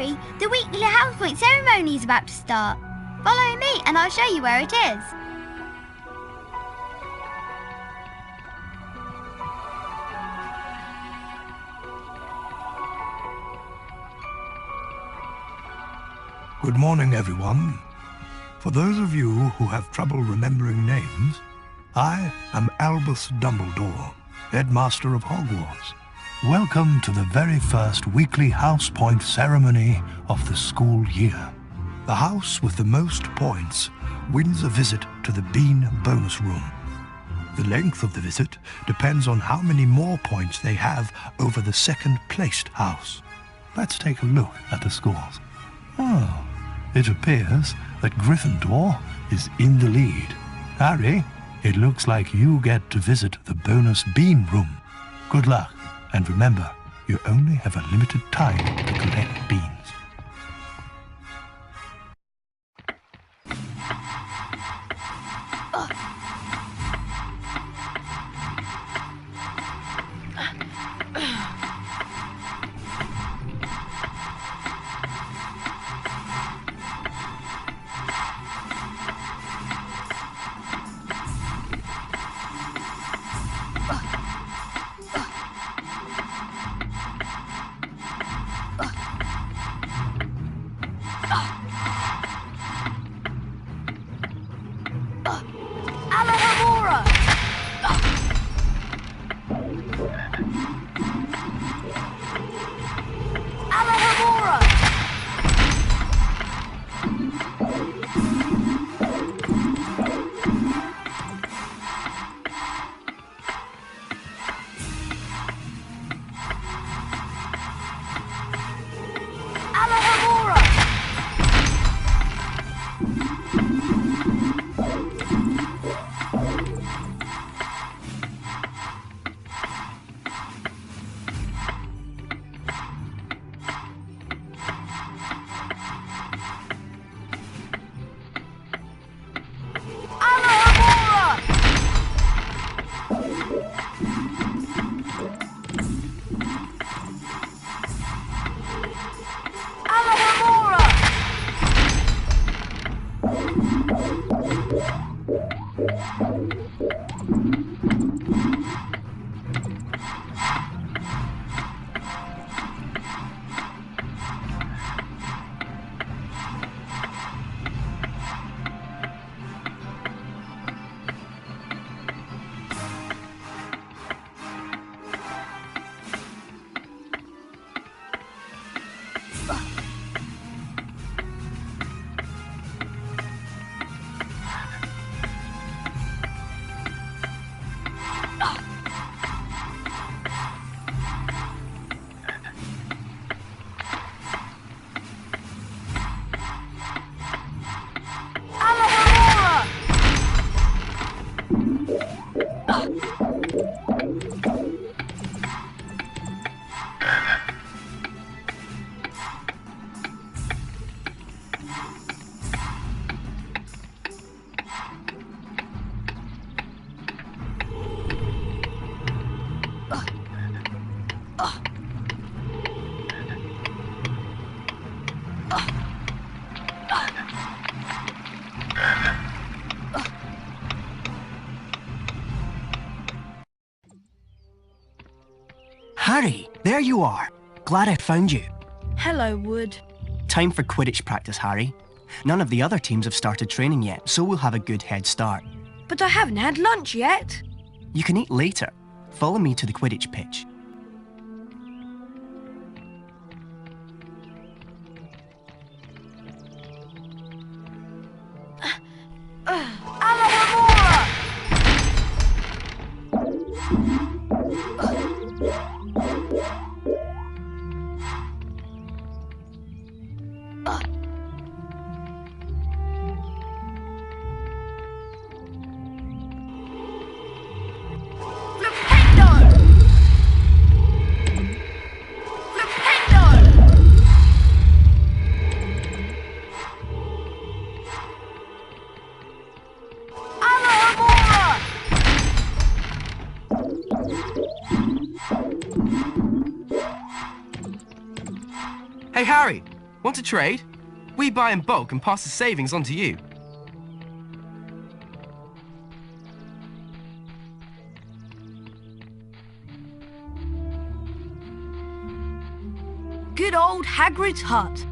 Harry, the weekly house point ceremony is about to start. Follow me and I'll show you where it is. Good morning, everyone. For those of you who have trouble remembering names, I am Albus Dumbledore, Headmaster of Hogwarts. Welcome to the very first weekly house point ceremony of the school year. The house with the most points wins a visit to the Bean bonus room. The length of the visit depends on how many more points they have over the second-placed house. Let's take a look at the scores. Oh, it appears that Gryffindor is in the lead. Harry, it looks like you get to visit the bonus Bean room. Good luck, and remember, you only have a limited time to collect beans. Harry, there you are. Glad I found you. Hello, Wood. Time for Quidditch practice, Harry. None of the other teams have started training yet, so we'll have a good head start. But I haven't had lunch yet. You can eat later. Follow me to the Quidditch pitch. Hey, Harry! Want to trade? We buy in bulk and pass the savings on to you. Good old Hagrid's hut.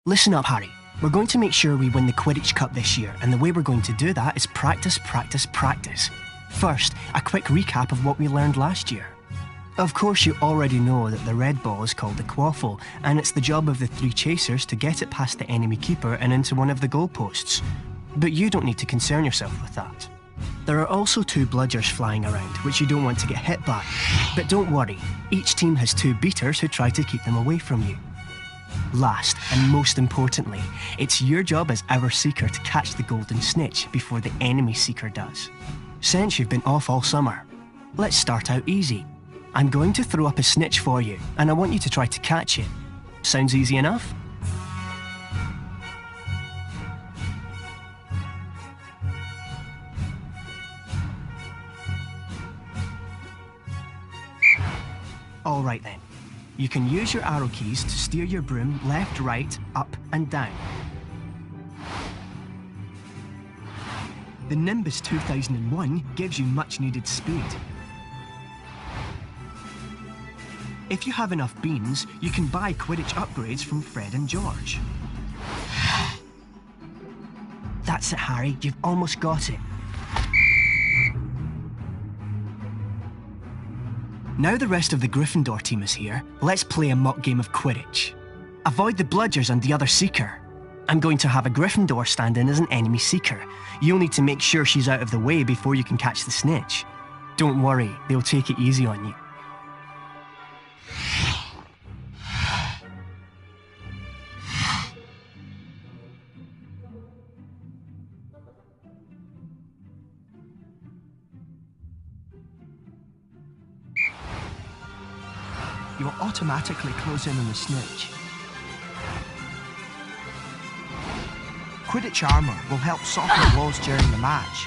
Listen up, Harry. We're going to make sure we win the Quidditch Cup this year, and the way we're going to do that is practice, practice, practice. First, a quick recap of what we learned last year. Of course, you already know that the red ball is called the quaffle, and it's the job of the 3 chasers to get it past the enemy keeper and into one of the goalposts. But you don't need to concern yourself with that. There are also 2 bludgers flying around, which you don't want to get hit by. But don't worry, each team has 2 beaters who try to keep them away from you. Last, and most importantly, it's your job as our Seeker to catch the golden snitch before the enemy Seeker does. Since you've been off all summer, let's start out easy. I'm going to throw up a snitch for you, and I want you to try to catch it. Sounds easy enough? All right then. You can use your arrow keys to steer your broom left, right, up and down. The Nimbus 2001 gives you much needed speed. If you have enough beans, you can buy Quidditch upgrades from Fred and George. That's it, Harry. You've almost got it. Now the rest of the Gryffindor team is here, let's play a mock game of Quidditch. Avoid the bludgers and the other Seeker. I'm going to have a Gryffindor stand in as an enemy Seeker. You'll need to make sure she's out of the way before you can catch the snitch. Don't worry, they'll take it easy on you. You will automatically close in on the snitch. Quidditch armour will help soften walls during the match.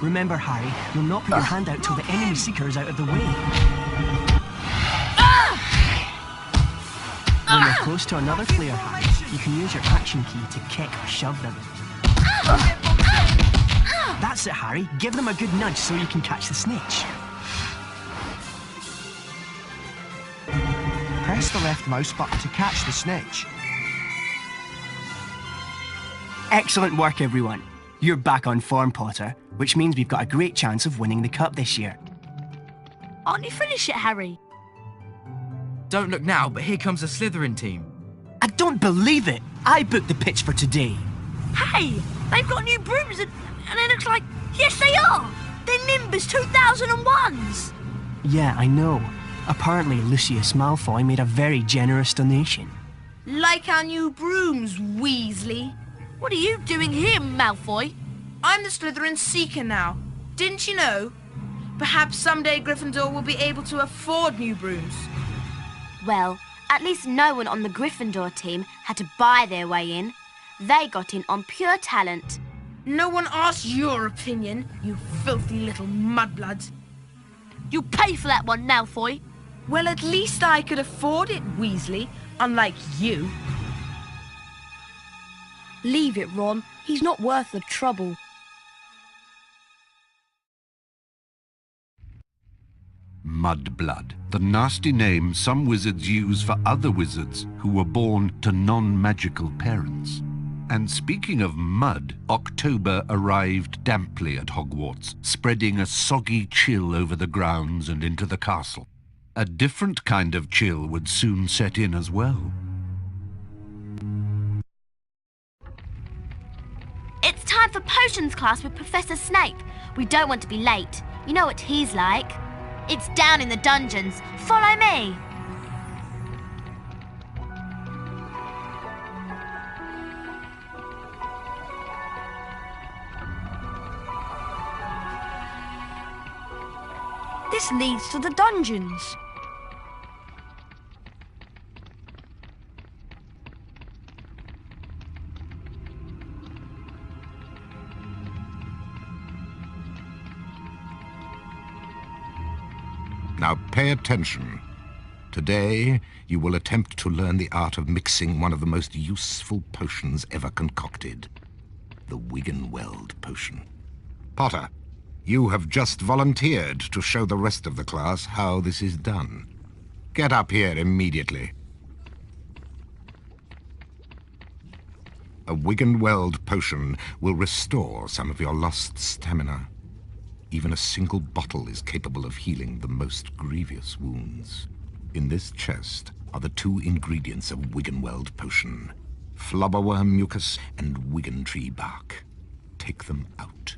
Remember, Harry, you'll not put your hand out till the enemy Seeker is out of the way. When you're close to another player, Harry, you can use your action key to kick or shove them. That's it, Harry. Give them a good nudge so you can catch the snitch. Press the left mouse button to catch the snitch. Excellent work, everyone. You're back on form, Potter, which means we've got a great chance of winning the cup this year. Aren't you finished yet, Harry? Don't look now, but here comes the Slytherin team. I don't believe it! I booked the pitch for today. Hey, they've got new brooms and it looks like... Yes, they are! They're Nimbus 2001s! Yeah, I know. Apparently, Lucius Malfoy made a very generous donation. Like our new brooms, Weasley. What are you doing here, Malfoy? I'm the Slytherin Seeker now. Didn't you know? Perhaps someday Gryffindor will be able to afford new brooms. Well, At least no one on the Gryffindor team had to buy their way in. They got in on pure talent. No one asked your opinion, you filthy little mudbloods. You pay for that one, Malfoy. Well, at least I could afford it, Weasley, unlike you. Leave it, Ron. He's not worth the trouble. Mudblood, the nasty name some wizards use for other wizards who were born to non-magical parents. And speaking of mud, October arrived damply at Hogwarts, spreading a soggy chill over the grounds and into the castle. A different kind of chill would soon set in as well. It's time for potions class with Professor Snape. We don't want to be late. You know what he's like. It's down in the dungeons. Follow me. This leads to the dungeons. Now pay attention. Today, you will attempt to learn the art of mixing one of the most useful potions ever concocted. The Wiggenweld potion. Potter, you have just volunteered to show the rest of the class how this is done. Get up here immediately. A Wiggenweld potion will restore some of your lost stamina. Even a single bottle is capable of healing the most grievous wounds. In this chest are the 2 ingredients of Wiggenweld potion: flobberworm mucus and Wiggentree bark. Take them out.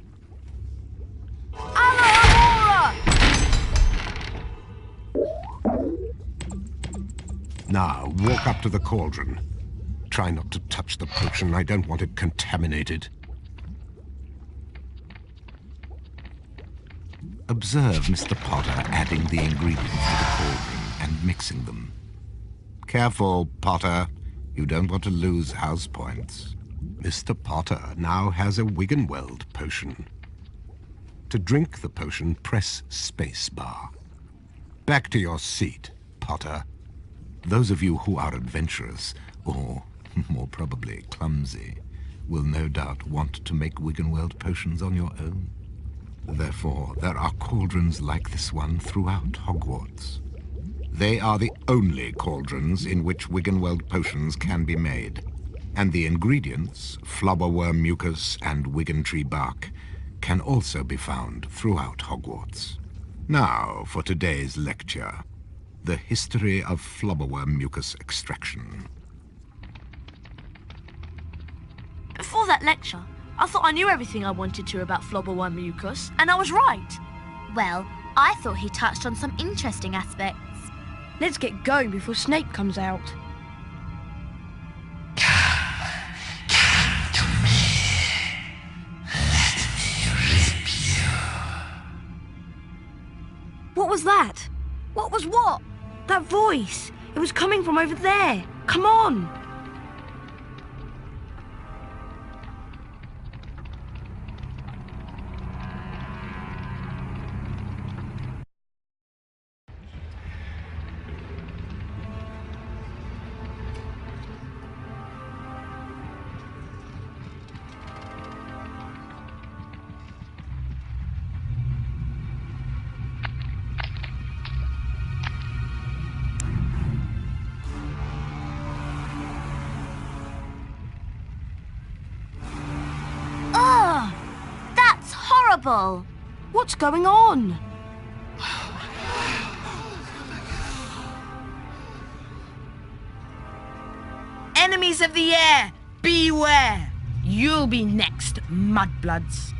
Now, walk up to the cauldron. Try not to touch the potion. I don't want it contaminated. Observe Mr. Potter adding the ingredients to the cauldron and mixing them. Careful, Potter. You don't want to lose house points. Mr. Potter now has a Wiggenweld potion. To drink the potion, press spacebar. Back to your seat, Potter. Those of you who are adventurous, or more probably clumsy, will no doubt want to make Wiggenweld potions on your own. Therefore, there are cauldrons like this one throughout Hogwarts. They are the only cauldrons in which Wiggenweld potions can be made, and the ingredients, flobberworm mucus and Wiggentree bark, can also be found throughout Hogwarts. Now, for today's lecture, the history of flobberworm mucus extraction. Before that lecture, I thought I knew everything I wanted to about flobberworm mucus, and I was right. Well, I thought he touched on some interesting aspects. Let's get going before Snape comes out. What was that? What was what? That voice. It was coming from over there. Come on. What's going on? Enemies of the air, beware! You'll be next, mudbloods.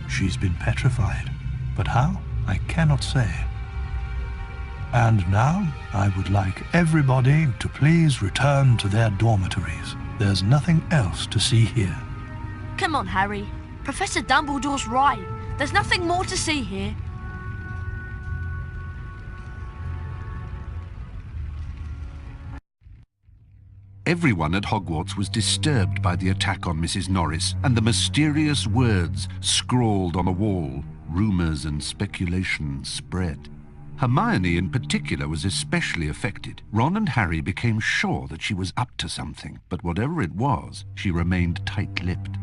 She's been petrified, but how? I cannot say. And now, I would like everybody to please return to their dormitories. There's nothing else to see here. Come on, Harry. Professor Dumbledore's right. There's nothing more to see here. Everyone at Hogwarts was disturbed by the attack on Mrs. Norris and the mysterious words scrawled on a wall. Rumours and speculation spread. Hermione in particular was especially affected. Ron and Harry became sure that she was up to something, but whatever it was, she remained tight-lipped.